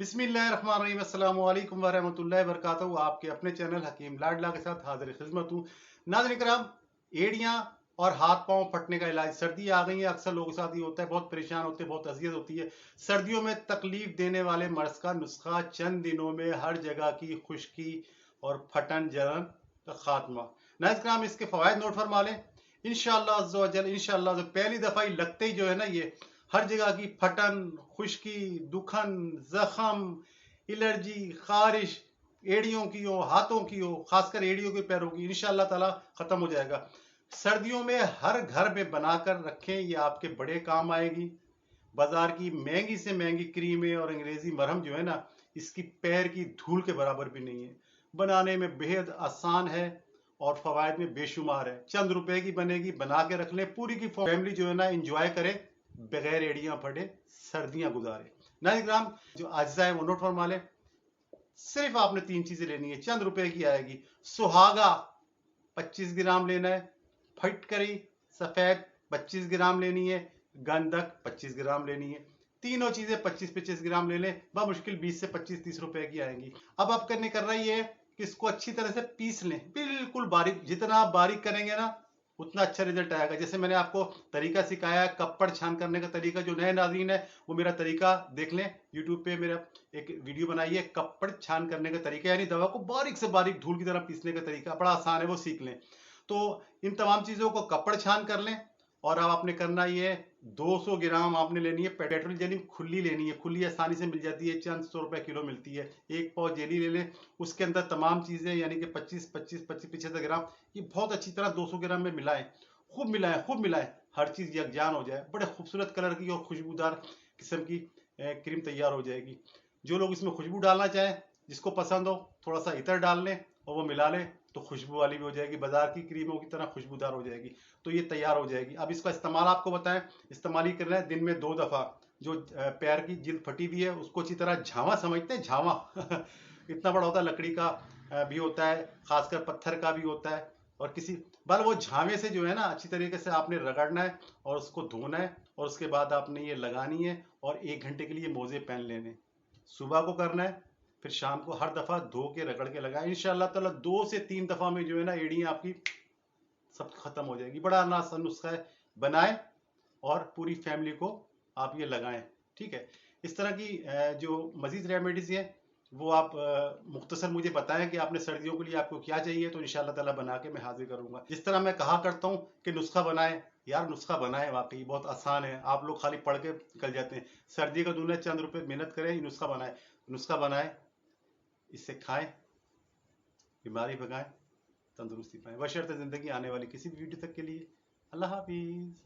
बिस्मिल्लाहिर्रहमानिर्रहीम अस्सलाम वालेकुम वरहमतुल्लाहि वबरकातुहू। आपके अपने चैनल हकीम लाडला के साथ हाजिर खिदमत हूँ। नाज़रीन कराम, एड़ियाँ और हाथ पांव फटने का इलाज। सर्दी आ गई है, अक्सर लोगों के साथ ये होता है, बहुत परेशान होते हैं, बहुत अजियत होती है। सर्दियों में तकलीफ देने वाले मर्ज का नुस्खा, चंद दिनों में हर जगह की खुश्की और फटन जलन का खात्मा। नाज़रीन कराम, इसके फवायद नोट फरमा लें। इंशाअल्लाह अज़्ज़ा व जल, इंशाअल्लाह पहली दफा ही लगते ही जो है ना, ये हर जगह की फटन, खुश्की, दुखन, जख्म, एलर्जी, खारिश, एड़ियों की हो, हाथों की हो, खासकर एड़ियों के पैरों की, इंशाअल्लाह ताला खत्म हो जाएगा। सर्दियों में हर घर में बनाकर रखें, ये आपके बड़े काम आएगी। बाजार की महंगी से महंगी क्रीमें और अंग्रेजी मरहम जो है ना, इसकी पैर की धूल के बराबर भी नहीं है। बनाने में बेहद आसान है और फवायद में बेशुमार है। चंद रुपए की बनेगी, बना के रख लें। पूरी की फैमिली जो है ना इंजॉय करे, बगैर एड़ियां फटे सर्दियां गुजारे। नाज़रीन, जो अज्जा है वो नोट फरमा लें। सिर्फ आपने तीन चीजें लेनी है, चंद रुपए की आएगी। सुहागा 25 ग्राम लेना है, फटकरी सफेद 25 ग्राम लेनी है, गंधक 25 ग्राम लेनी है। तीनों चीजें 25-25 ग्राम ले लें, मुश्किल 20 से 25-30 रुपए की आएंगी। अब आप कर रही है कि इसको अच्छी तरह से पीस लें, बिल्कुल बारीक। जितना आप बारीक करेंगे ना, उतना अच्छा रिजल्ट आएगा। जैसे मैंने आपको तरीका सिखाया है, कपड़ छान करने का तरीका, जो नए नाज़रीन है वो मेरा तरीका देख लें। यूट्यूब पे मेरा एक वीडियो बनाई है, कपड़ छान करने का तरीका, यानी दवा को बारीक से बारीक धूल की तरह पीसने का तरीका, बड़ा आसान है, वो सीख लें। तो इन तमाम चीज़ों को कपड़ छान कर लें। और अब आपने करना ये, 200 ग्राम आपने लेनी है पेट्रोल जेली, खुली लेनी है। खुली आसानी से मिल जाती है, चंद 100 रुपए किलो मिलती है। एक पाव जेली ले लें, उसके अंदर तमाम चीज़ें यानी कि 25-25-25-75 ग्राम, ये बहुत अच्छी तरह 200 ग्राम में मिलाएं। खूब मिलाएं, खूब मिलाएं, हर चीज़ यकजान हो जाए। बड़े खूबसूरत कलर की और खुशबूदार किस्म की क्रीम तैयार हो जाएगी। जो लोग इसमें खुशबू डालना चाहें, जिसको पसंद हो, थोड़ा सा इतर डाल लें और वो मिला लें, तो खुशबू वाली भी हो जाएगी, बाजार की क्रीमों की तरह खुशबूदार हो जाएगी। तो ये तैयार हो जाएगी। अब इसका इस्तेमाल आपको बताएं। इस्तेमाल ही करना है दिन में 2 दफ़ा। जो पैर की जिल्द फटी हुई है, उसको अच्छी तरह झावा समझते हैं, झावा इतना बड़ा होता है, लकड़ी का भी होता है, खासकर पत्थर का भी होता है। और किसी बल वो झावे से जो है ना, अच्छी तरीके से आपने रगड़ना है और उसको धोना है। और उसके बाद आपने ये लगानी है और 1 घंटे के लिए मोजे पहन लेने। सुबह को करना है, फिर शाम को हर दफा धो के रगड़ के लगाए। इंशाल्लाह ताला 2 से 3 दफा में जो है ना, एड़ियां आपकी सब खत्म हो जाएगी। बड़ा आसान नुस्खा है, बनाएं और पूरी फैमिली को आप ये लगाएं। ठीक है। इस तरह की जो मजीद रेमेडीज हैं, वो आप मुख्तसर मुझे बताएं कि आपने सर्दियों के लिए आपको क्या चाहिए, तो इंशाल्लाह ताला बना के मैं हाजिर करूंगा। जिस तरह मैं कहा करता हूं कि नुस्खा बनाएं, यार नुस्खा बनाएं, वाकई बहुत आसान है। आप लोग खाली पढ़ के निकल जाते हैं। सर्दी का दूल्हा, चंद रुपए मेहनत करें, नुस्खा बनाएं। नुस्खा बनाएं, इससे खाएं, बीमारी भगाएं, तंदुरुस्ती पाएं। बशर्ते जिंदगी आने वाली किसी भी वीडियो तक के लिए। अल्लाह हाफिज।